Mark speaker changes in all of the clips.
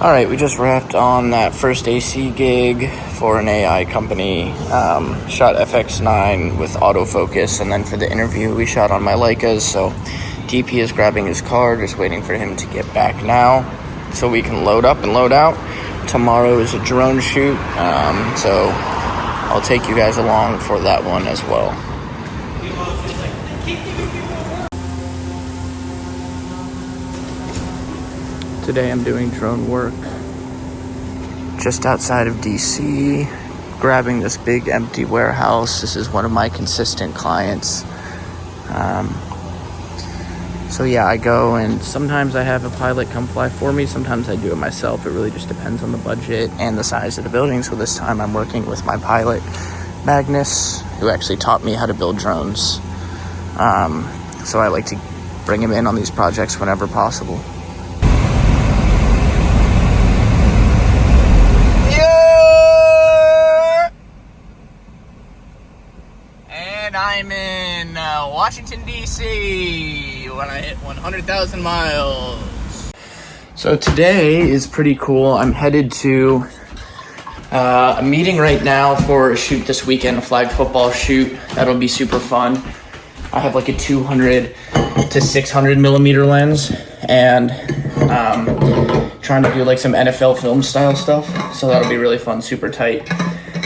Speaker 1: All right, we just wrapped on that first AC gig for an AI company. Shot FX9 with autofocus, and then for the interview, we shot on my Leicas. So DP is grabbing his car, just waiting for him to get back now so we can load up and load out. Tomorrow is a drone shoot, so I'll take you guys along for that one as well. Today I'm doing drone work just outside of DC, grabbing this big empty warehouse. This is one of my consistent clients. So yeah, I go and sometimes I have a pilot come fly for me. Sometimes I do it myself. It really just depends on the budget and the size of the building. So this time I'm working with my pilot, Magnus, who actually taught me how to build drones. So I like to bring him in on these projects whenever possible. I'm in Washington, D.C. when I hit 100,000 miles. So today is pretty cool. I'm headed to a meeting right now for a shoot this weekend, a flag football shoot. That'll be super fun. I have like a 200 to 600 millimeter lens and trying to do like some NFL film style stuff. So that'll be really fun, super tight.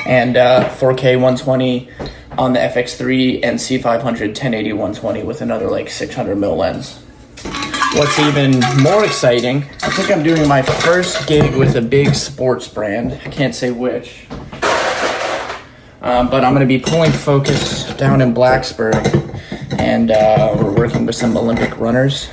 Speaker 1: And 4K 120 on the FX3 and C500 1080 120 with another like 600 mil lens. What's even more exciting, I think I'm doing my first gig with a big sports brand. I can't say which. But I'm going to be pulling focus down in Blacksburg, and we're working with some Olympic runners.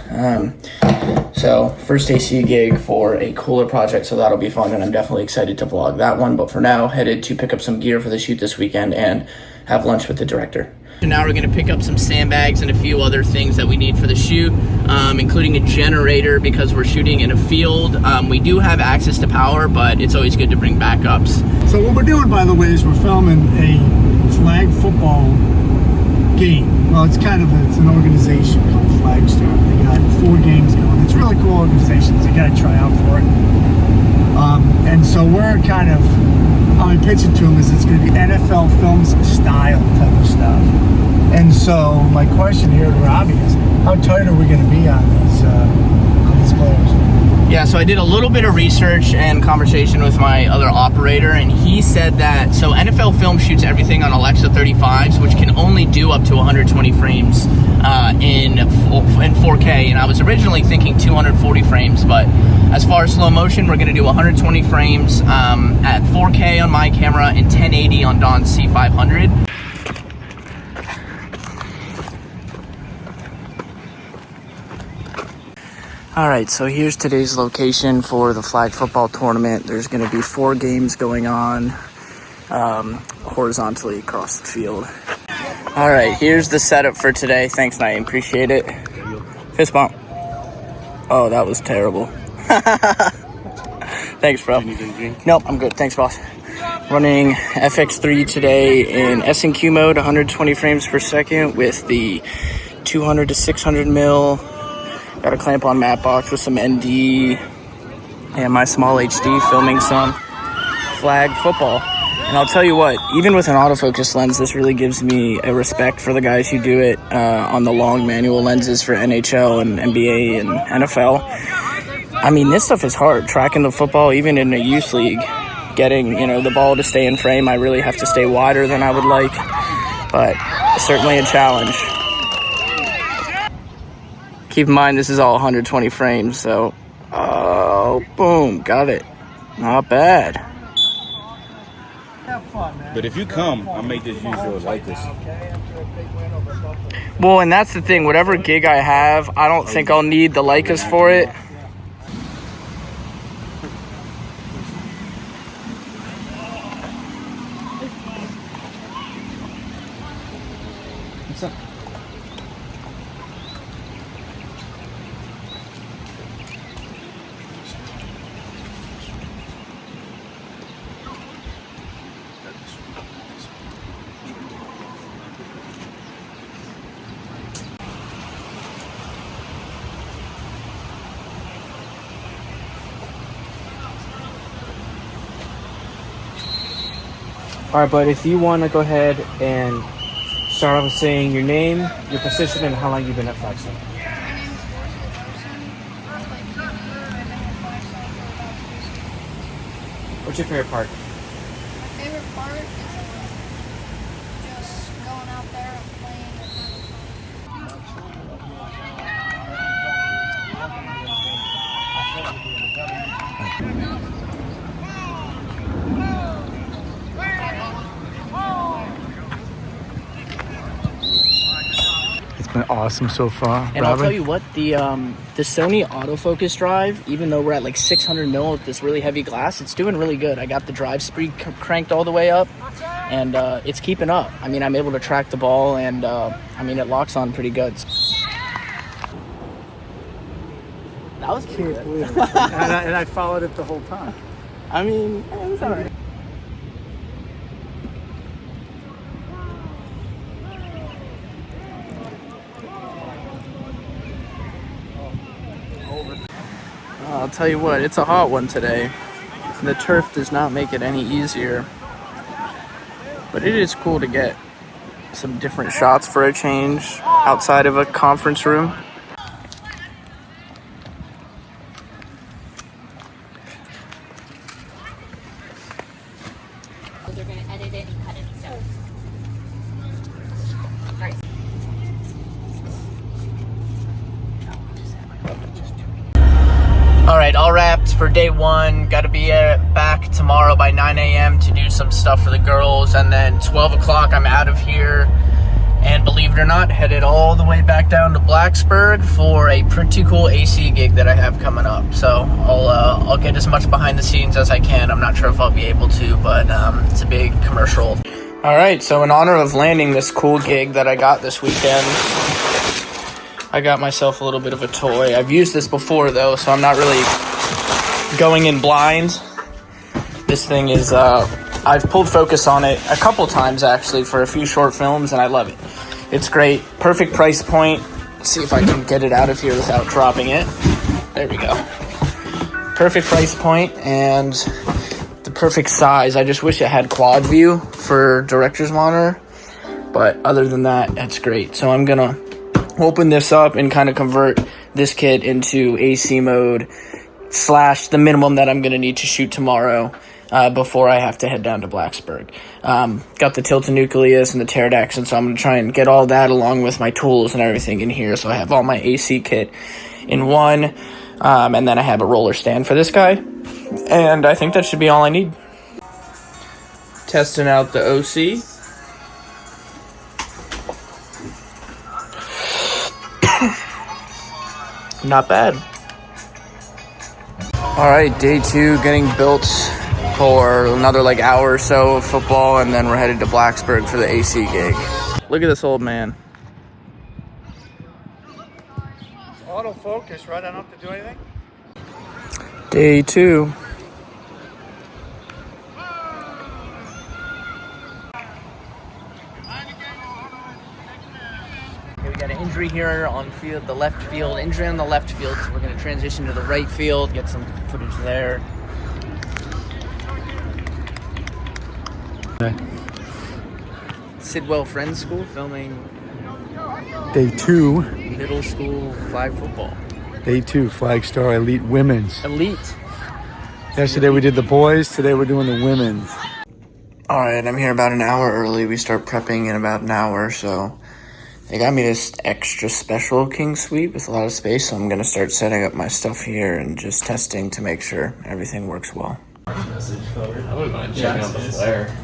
Speaker 1: So first AC gig for a cooler project, so that'll be fun, and I'm definitely excited to vlog that one. But for now, headed to pick up some gear for the shoot this weekend and have lunch with the director. And now we're going to pick up some sandbags and a few other things that we need for the shoot, including a generator because we're shooting in a field. We do have access to power, but it's always good to bring backups.
Speaker 2: So what we're doing, by the way, is we're filming a flag football game. Well, it's an organization called Flagstar. They got 4 games going. It's a really cool organization, so you got to try out for it. And so we're how I pitch it to them is it's going to be NFL films style type of stuff. And so my question here to Robbie is, how tight are we going to be on these players?
Speaker 1: Yeah, so I did a little bit of research and conversation with my other operator, and he said that, so NFL Film shoots everything on Alexa 35s, which can only do up to 120 frames in 4K, and I was originally thinking 240 frames, but as far as slow motion, we're going to do 120 frames at 4K on my camera and 1080 on Don's C500. All right, so here's today's location for the flag football tournament. There's going to be 4 games going on horizontally across the field. All right, here's the setup for today. Thanks, Naeem. Appreciate it. Fist bump. Oh, that was terrible. Thanks, bro. Nope, I'm good. Thanks, boss. Running FX3 today in S&Q mode, 120 frames per second with the 200 to 600 mil. Got a clamp on matte box with some ND and my small HD filming some flag football. And I'll tell you what, even with an autofocus lens, this really gives me a respect for the guys who do it on the long manual lenses for NHL and NBA and NFL. I mean, this stuff is hard. Tracking the football, even in a youth league, getting, the ball to stay in frame. I really have to stay wider than I would like, but certainly a challenge. Keep in mind, this is all 120 frames, so, boom, got it. Not bad.
Speaker 3: But if you come, I'll make this use your Leicas.
Speaker 1: Well, and that's the thing. Whatever gig I have, I don't think I'll need the Leicas for it.
Speaker 3: What's up?
Speaker 4: All right, but if you want to go ahead and start off with saying your name, your position, and how long you've been at Flagstaff. What's your favorite part?
Speaker 5: My favorite part is just going out there and playing and having
Speaker 2: It's been awesome so far.
Speaker 1: And I'll tell you what, the Sony autofocus drive, even though we're at like 600 mil with this really heavy glass, it's doing really good. I got the drive speed cranked all the way up, and it's keeping up. I mean, I'm able to track the ball, and I mean, it locks on pretty good. That was cute.
Speaker 2: and I followed it the whole time.
Speaker 1: I mean, it was all right. I'll tell you what, it's a hot one today. The turf does not make it any easier. But it is cool to get some different shots for a change outside of a conference room.
Speaker 6: They're going to edit it and cut it. So, all right.
Speaker 1: All right, all wrapped for day one. Got to be back tomorrow by 9 a.m. to do some stuff for the girls. And then 12 o'clock, I'm out of here. And believe it or not, headed all the way back down to Blacksburg for a pretty cool AC gig that I have coming up. So I'll get as much behind the scenes as I can. I'm not sure if I'll be able to, but it's a big commercial. All right, so in honor of landing this cool gig that I got this weekend, I got myself a little bit of a toy. I've used this before though, so I'm not really going in blind. This thing is, I've pulled focus on it a couple times actually for a few short films, and I love it. It's great, perfect price point. Let's see if I can get it out of here without dropping it. There we go. Perfect price point and the perfect size. I just wish it had quad view for director's monitor, but other than that, that's great. So I'm gonna open this up and kind of convert this kit into AC mode / the minimum that I'm going to need to shoot tomorrow before I have to head down to Blacksburg. Got the tilt nucleus and the Pterodax, and so I'm going to try and get all that along with my tools and everything in here. So I have all my AC kit in one, and then I have a roller stand for this guy. And I think that should be all I need. Testing out the OC. Not bad. All right, day two getting built for another like hour or so of football, and then we're headed to Blacksburg for the AC gig. Look at this old man.
Speaker 2: Autofocus, right? I don't have to do anything.
Speaker 1: Day two. Okay, we got an injury here on field, the left field. Injury on the left field, so we're going to transition to the right field, get some footage there.
Speaker 2: Okay.
Speaker 1: Sidwell Friends School filming
Speaker 2: Day two.
Speaker 1: middle school flag football.
Speaker 2: Day two, Flag Star Elite Women's.
Speaker 1: Elite.
Speaker 2: Yesterday we did the boys, today we're doing the women's.
Speaker 1: All right, I'm here about an hour early. We start prepping in about an hour, so they got me this extra special king suite with a lot of space, so I'm going to start setting up my stuff here and just testing to make sure everything works well.
Speaker 7: I wouldn't mind checking out the flare.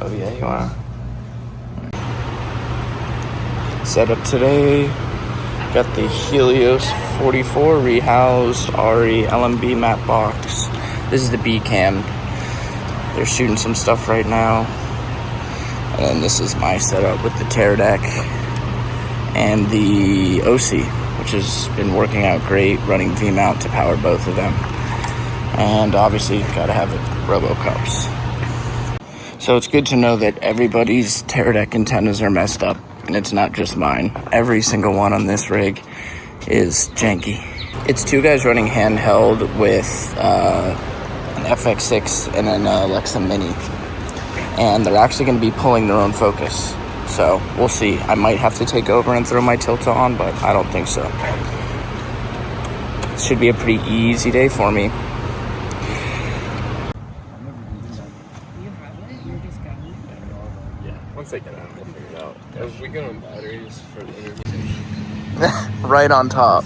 Speaker 1: Oh yeah, you are. Setup today. Got the Helios 44 rehoused RE LMB matte box. This is the B cam. They're shooting some stuff right now. And then this is my setup with the tear deck and the OC, which has been working out great, running V-mount to power both of them. And obviously, gotta have it RoboCups. So it's good to know that everybody's tear deck antennas are messed up, and it's not just mine. Every single one on this rig is janky. It's two guys running handheld with an FX6 and an Alexa Mini. and they're actually going to be pulling their own focus. So we'll see. I might have to take over and throw my tilt on, but I don't think so. It should be a pretty easy day for me.
Speaker 7: Once I get out, we'll figure it out. Are we going on batteries for the interview?
Speaker 1: Right on top.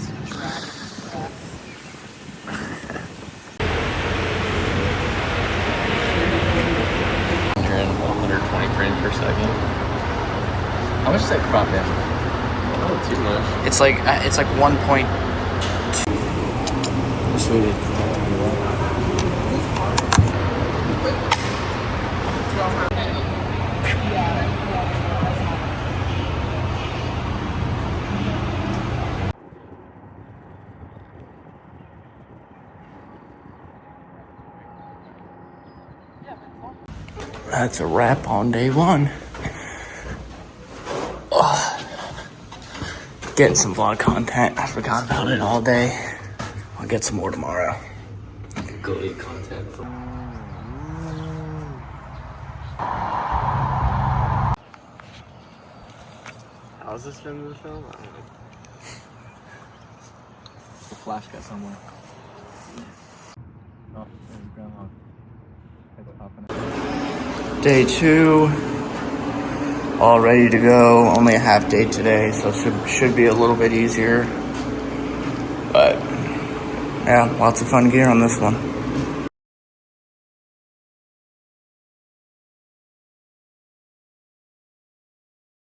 Speaker 7: 120 frames per second. How much does that crop in? Not too much.
Speaker 1: It's like 1.2.
Speaker 4: Sweetie.
Speaker 1: That's a wrap on day one. Getting some vlog content. I forgot about it all day. I'll get some more tomorrow.
Speaker 7: Go eat content for. How's this been in the film? I don't know. The flash got somewhere. Oh, there's groundhog. It's popping up.
Speaker 1: Day 2, all ready to go. Only a half day today, so should be a little bit easier. But yeah, lots of fun gear on this one.